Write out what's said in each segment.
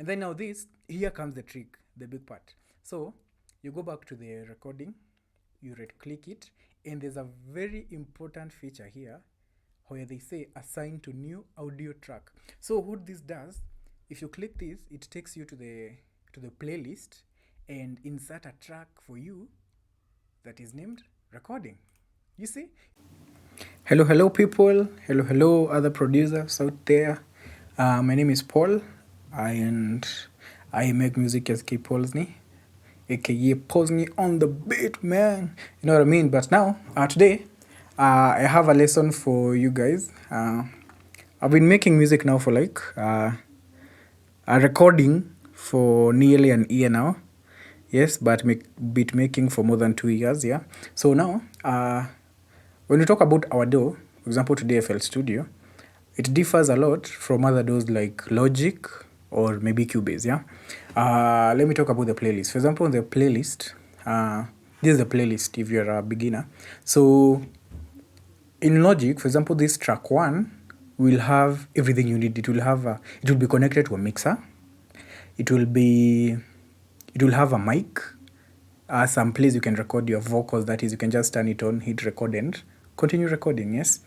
And then now here comes the trick, the big part. So you go back to the recording, you right click it, and there's a very important feature here where they say assign to new audio track. So what this does, if you click this, it takes you to the playlist and insert a track for you that is named recording. You see? Hello, people. Hello, other producers out there. My name is Paul, and I make music as Paulsney, aka Paulsney on the beat, man. You know what I mean? But now, today, I have a lesson for you guys. I've been making music now for like a recording for nearly an year now. Yes, but beat making for more than 2 years. Yeah. So now, when we talk about our DAW, for example, today FL Studio, it differs a lot from other DAWs like Logic or maybe Cubase, yeah? Let me talk about the playlist. For example, the playlist, this is the playlist if you're a beginner. So in Logic, for example, this track 1 will have everything you need. It will be connected to a mixer. It will have a mic. Some place you can record your vocals, that is, you can just turn it on, hit record and continue recording, yes?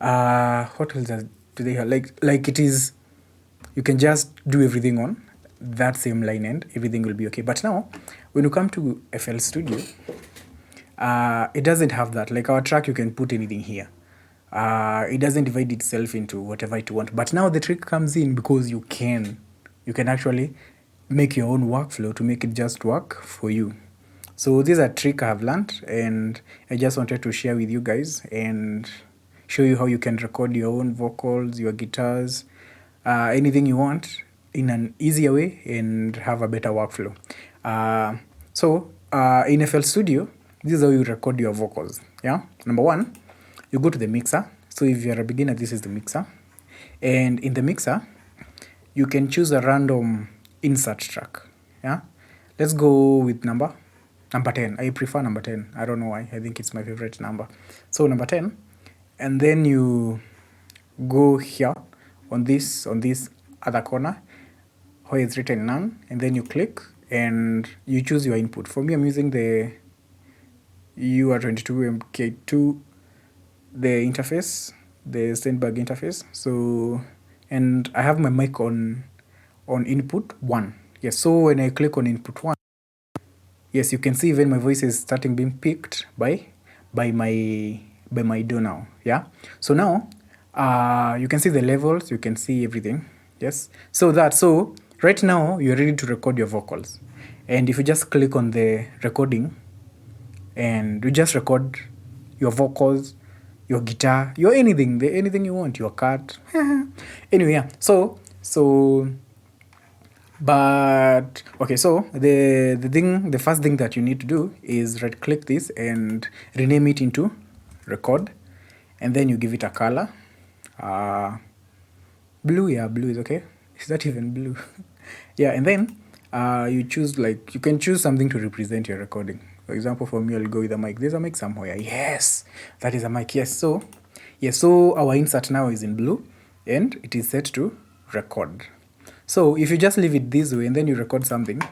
What else do they have? Like it is, you can just do everything on that same line and everything will be okay. But now, when you come to FL Studio, it doesn't have that. Like our track, you can put anything here. It doesn't divide itself into whatever it want. But now the trick comes in because you can actually make your own workflow to make it just work for you. So this is a trick I have learned, and I just wanted to share with you guys and show you how you can record your own vocals, your guitars, anything you want in an easier way and have a better workflow. So in FL Studio, this is how you record your vocals. Yeah. Number 1, you go to the mixer. So if you're a beginner, this is the mixer. And in the mixer, you can choose a random insert track. Yeah. Let's go with number 10. I prefer number 10. I don't know why. I think it's my favorite number. So number 10. And then you go here on this other corner where it's written none. And then you click and you choose your input. For me, I'm using the UR22MK2, the interface, the Steinberg interface. So, and I have my mic on input 1. Yes, so when I click on input 1, yes, you can see even my voice is starting being picked by my DAW now. Yeah. So now you can see the levels, you can see everything. Yes. So right now you're ready to record your vocals. And if you just click on the recording and you just record your vocals, your guitar, your anything you want, your cat. Anyway, yeah. But okay, so the first thing that you need to do is right click this and rename it into record, and then you give it a color. Blue, yeah, blue is okay. Is that even blue? Yeah, and then you choose, like, you can choose something to represent your recording. For example, for me, I'll go with a mic. There's a mic somewhere. Yes, that is a mic. Yes, so our insert now is in blue and it is set to record. So if you just leave it this way and then you record something,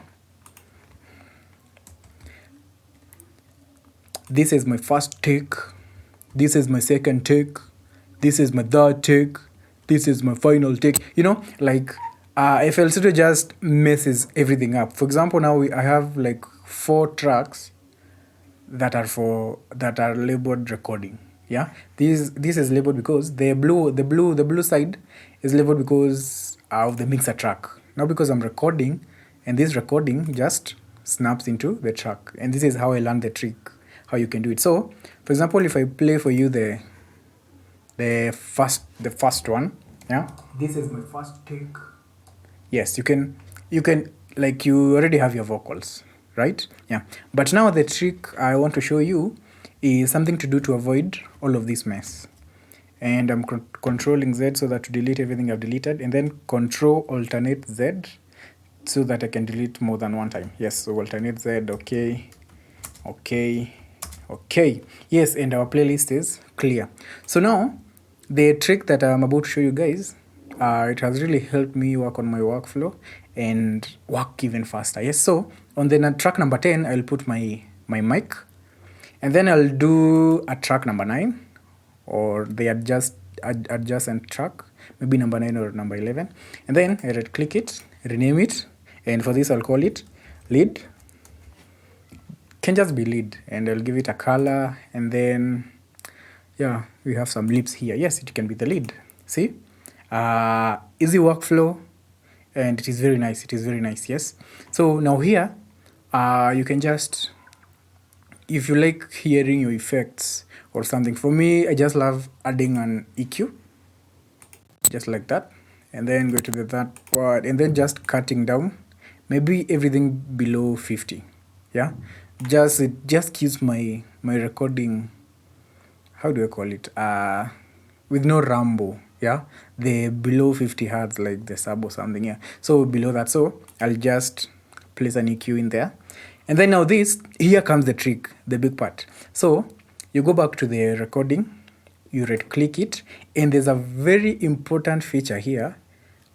this is my first take, this is my second take, this is my third take, this is my final take, like FL Studio just messes everything up. For example, now I have like 4 tracks that are labeled recording. Yeah, this is labeled because the blue side is labeled because of the mixer track. Now because I'm recording, and this recording just snaps into the track, and this is how I learned the trick, how you can do it. So, for example, if I play for you the first one, yeah, this is my first take. Yes, you can like, you already have your vocals, right? Yeah, but now the trick I want to show you is something to do to avoid all of this mess. And I'm controlling Z so that to delete everything I've deleted, and then control alternate Z so that I can delete more than one time. Yes, so alternate Z, okay. Yes, and our playlist is clear. So now, the trick that I'm about to show you guys, it has really helped me work on my workflow and work even faster. Yes, so on the track number 10, I'll put my mic, and then I'll do a track number 9, or the adjacent track, maybe number 9 or number 11, and then I right click it, rename it, and for this I'll call it lead. Can just be lead, and I'll give it a color, and then yeah, we have some lips here. Yes, it can be the lead. See, easy workflow, and it is very nice. It is very nice. Yes. So now here, you can just, if you like hearing your effects or something. For me, I just love adding an EQ, just like that, and then go to that part, and then just cutting down, maybe everything below 50. Yeah, it just keeps my recording, how do I call it, with no rambo. Yeah, the below 50 hertz, like the sub or something. Yeah, so below that, so I'll just place an EQ in there, and then now here comes the trick, the big part. So you go back to the recording, you right click it, and there's a very important feature here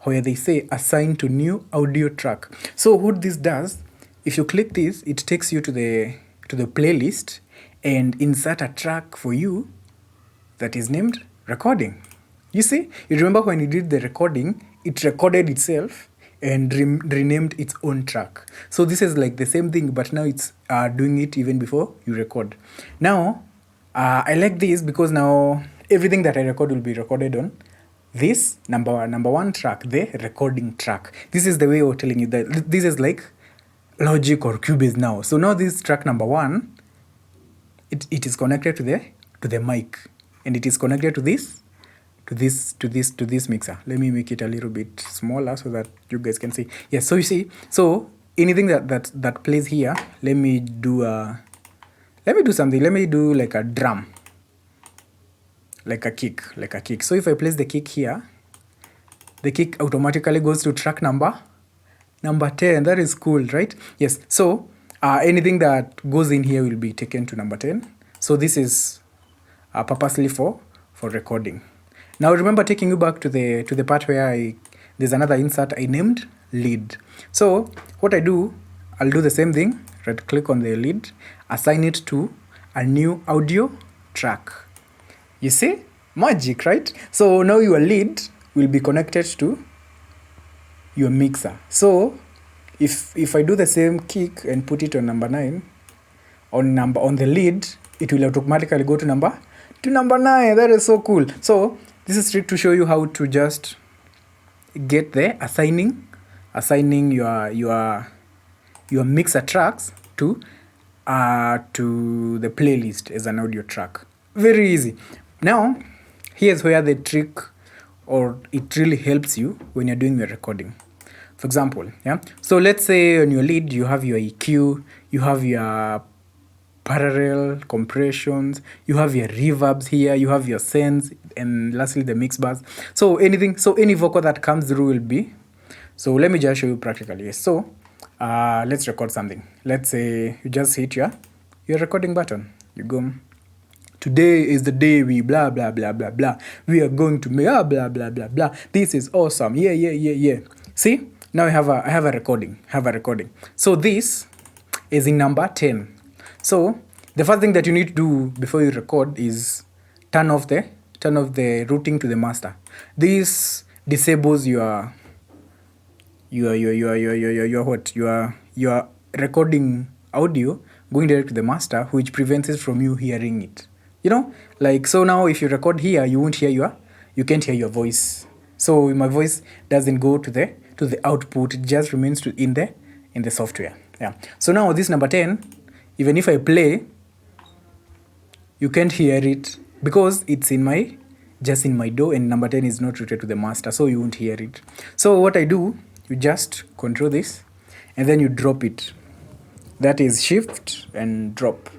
where they say assign to new audio track. So what this does, if you click this, it takes you to the playlist and insert a track for you that is named recording. You see, you remember when you did the recording, it recorded itself and renamed its own track. So this is like the same thing, but now it's doing it even before you record. Now, I like this because now everything that I record will be recorded on this number one track, the recording track. This is the way of telling you that this is like Logic or Cubase now. So now this track number 1, it is connected to the mic, and it is connected to this mixer. Let me make it a little bit smaller so that you guys can see. Yes, so you see, so anything that plays here, let me do something. Let me do like a drum, like a kick. So if I place the kick here, the kick automatically goes to track number 10. That is cool, right? Yes. So anything that goes in here will be taken to number 10. So this is purposely for recording. Now remember, taking you back to the part where there's another insert I named lead. So what I do, I'll do the same thing. Right click on the lead, assign it to a new audio track. You see, magic, right? So now your lead will be connected to your mixer. So if I do the same kick and put it on number 9, on the lead, it will automatically go to number 9. That is so cool. So this is trick to show you how to just get the assigning your mixer tracks to the playlist as an audio track. Very easy. Now here's where the trick, or it really helps you when you're doing your recording. For example, yeah. So let's say on your lead you have your EQ, you have your parallel compressions, you have your reverbs here, you have your sends, and lastly the mix bars. So any vocal that comes through will be. So let me just show you practically. So let's record something. Let's say you just hit your recording button. You go, today is the day we blah blah blah blah blah. We are going to make blah blah blah blah. This is awesome. Yeah. See, now I have a recording. So this is in number 10. So the first thing that you need to do before you record is turn off the routing to the master. This disables your recording audio going direct to the master, which prevents it from you hearing it. You know, like, so now if you record here, you can't hear your voice. So my voice doesn't go to the output, it just remains in the software. Yeah. So now this number 10, even if I play, you can't hear it because it's just in my DAW, and number 10 is not routed to the master, so you won't hear it. So what I do, you just control this and then you drop it. That is shift and drop,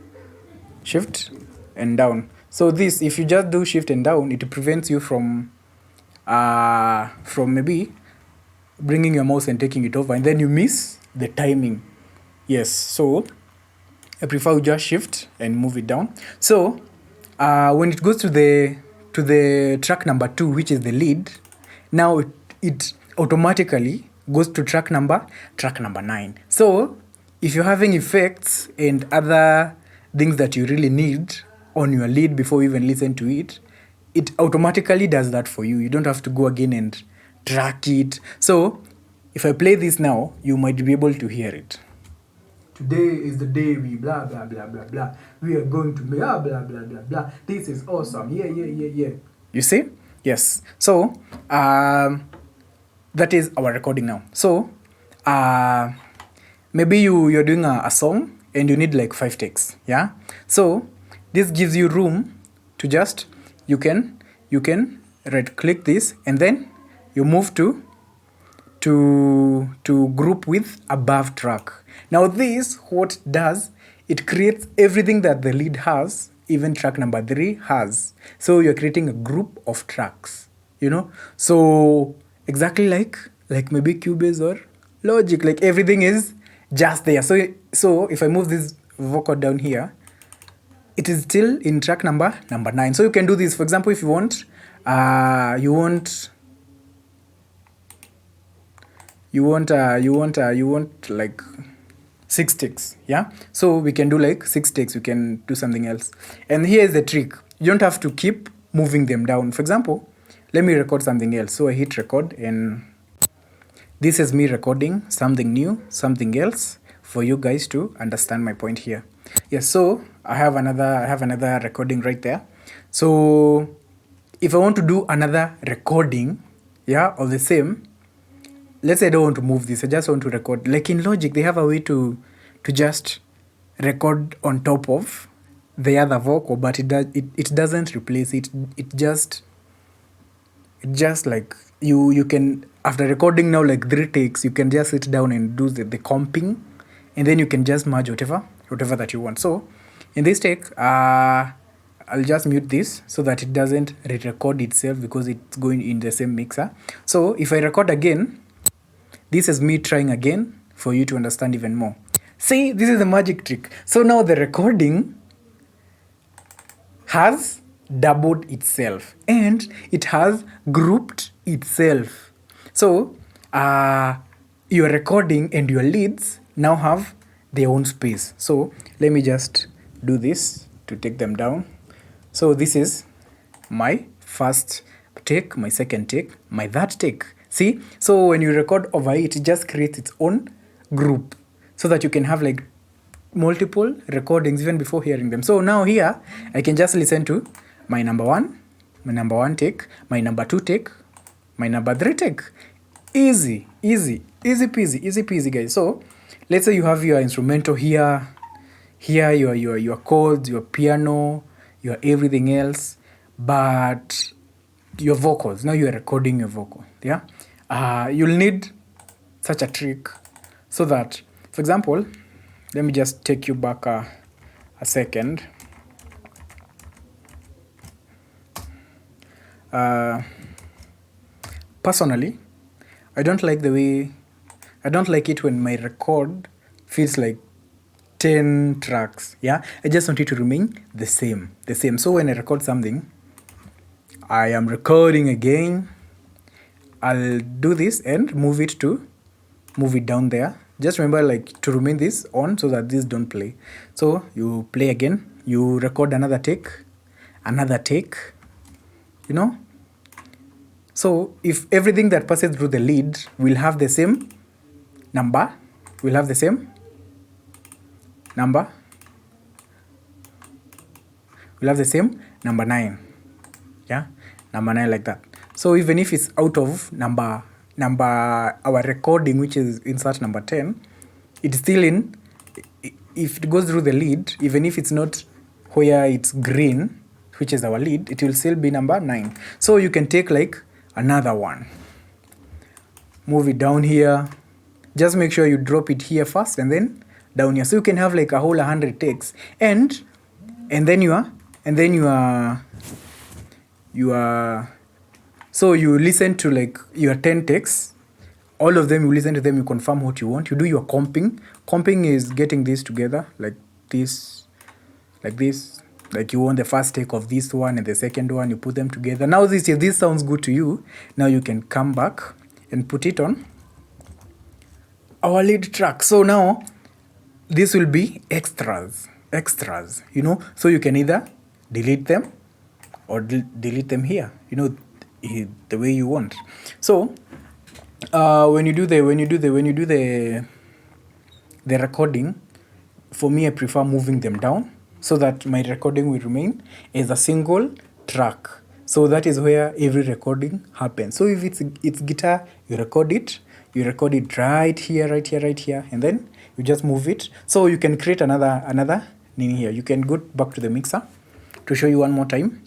shift and down. So this, if you just do shift and down, it prevents you from maybe bringing your mouse and taking it over, and then you miss the timing. Yes, so I prefer just shift and move it down. So when it goes to the track number 2, which is the lead, now it automatically goes to track number 9. So if you're having effects and other things that you really need on your lead before you even listen to it, it automatically does that for you. You don't have to go again and track it. So if I play this now, you might be able to hear it. Today is the day we blah blah blah blah blah. We are going to blah blah blah blah blah. This is awesome. Yeah. You see? Yes. So that is our recording now. So maybe you're doing a song and you need like 5 takes. Yeah. So this gives you room to just you can right click this and then you move to group with above track. Now this what does, it creates everything that the lead has, even track number 3 has. So you're creating a group of tracks, you know. So exactly like maybe Cubase or Logic, like everything is just there. So if I move this vocal down here, it is still in track number 9. So you can do this. For example, if you want like 6 takes, yeah. So we can do like 6 takes. We can do something else. And here is the trick. You don't have to keep moving them down. For example, let me record something else. So I hit record and this is me recording something new, something else for you guys to understand my point here. Yes, so I have another recording right there. So if I want to do another recording, yeah, of the same, let's say I don't want to move this, I just want to record. Like in Logic, they have a way to just record on top of the other vocal, but it doesn't replace it. It just like you can, after recording now like 3 takes, you can just sit down and do the comping, and then you can just merge whatever that you want. So in this take, I'll just mute this so that it doesn't re-record itself because it's going in the same mixer. So if I record again, this is me trying again for you to understand even more. See, this is the magic trick. So now the recording has doubled itself and it has grouped itself. So your recording and your leads now have their own space. So let me just do this to take them down. So this is my first take, my second take, my third take. See, so when you record over it just creates its own group so that you can have like multiple recordings even before hearing them. So now here I can just listen to my number 1 take, my number 2 take, my number 3 take. Easy peasy, guys. So let's say you have your instrumental here your chords, your piano, your everything else, but your vocals, now you are recording your vocal. Yeah, you'll need such a trick so that, for example, let me just take you back a second. Personally, I don't like it when my record feels like 10 tracks. Yeah, I just want it to remain the same. So when I record something, I am recording again. I'll do this and move it down there. Just remember, like, to remain this on so that this don't play. So you play again, you record another take, you know. So if everything that passes through the lead will have the same number, we'll have the same number 9. Yeah, number 9, like that. So even if it's out of number our recording, which is insert number 10, it's still in, if it goes through the lead, even if it's not where it's green, which is our lead, it will still be number 9. So you can take like another one, move it down here, just make sure you drop it here first and then down here. So you can have like a whole 100 takes, and then you are so you listen to like your 10 takes, all of them, you listen to them, you confirm what you want, you do your comping. Comping is getting this together like this, Like you want the first take of this one and the second one, you put them together. Now this sounds good to you. Now you can come back and put it on our lead track. So now this will be extras, you know. So you can either delete them or delete them here, you know, the way you want. So when you do the recording, for me I prefer moving them down so that my recording will remain as a single track. So that is where every recording happens. So if it's guitar, you record it right here, and then you just move it. So you can create another name here. You can go back to the mixer to show you one more time.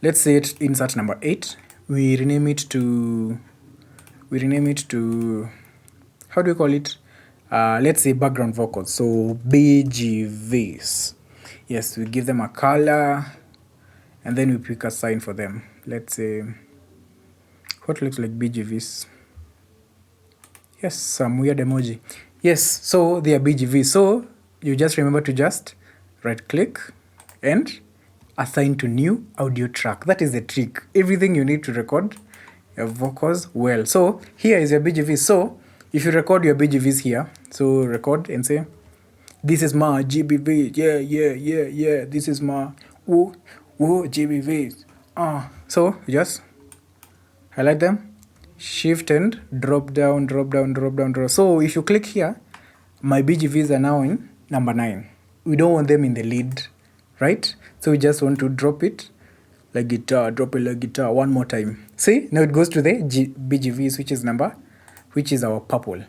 Let's say it insert number 8. We rename it to how do you call it? Let's say background vocals. So BGVs. Yes, we give them a color and then we pick a sign for them. Let's say what looks like BGVs. Yes, some weird emoji. Yes, so they are BGVs. So you just remember to just right click and assign to new audio track. That is the trick. Everything you need to record your vocals well. So here is your BGV. So if you record your BGVs here, so record and say, this is my GBV, yeah, this is my woo GBVs. So just highlight them, shift and drop down. So if you click here, my BGVs are now in number 9. We don't want them in the lead, right? So we just want to drop it like guitar, drop it like guitar one more time. See, now it goes to the BGVs, which is our purple.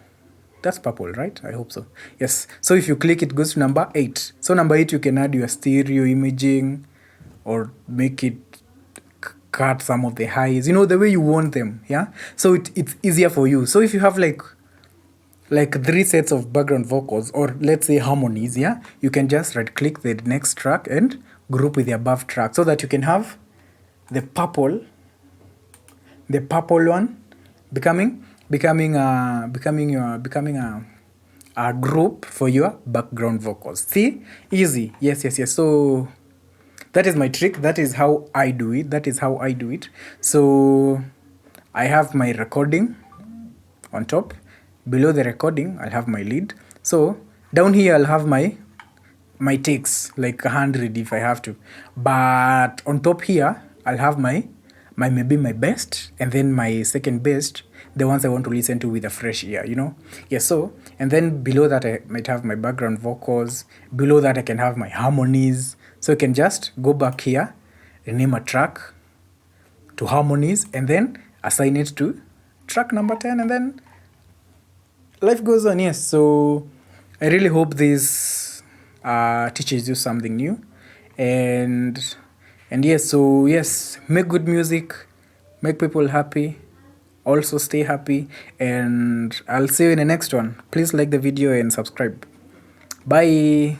That's purple, right? I hope so. Yes. So if you click, it goes to number 8. So number 8, you can add your stereo imaging or make it cut some of the highs, you know, the way you want them. Yeah. So it's easier for you. So if you have like 3 sets of background vocals, or let's say harmonies, yeah, you can just right click the next track and group with the above track so that you can have the purple one becoming a group for your background vocals. See, easy. Yes. So that is my trick. That is how I do it. So I have my recording on top. Below the recording, I'll have my lead. So down here, I'll have my takes, like 100 if I have to. But on top here, I'll have my maybe my best, and then my second best, the ones I want to listen to with a fresh ear, you know. Yeah. So, and then below that I might have my background vocals. Below that I can have my harmonies. So I can just go back here, rename a track to harmonies, and then assign it to track number 10, and then life goes on. Yes. So I really hope this teaches you something new, and yes. So yes, make good music, make people happy, also stay happy, and I'll see you in the next one. Please like the video and subscribe. Bye.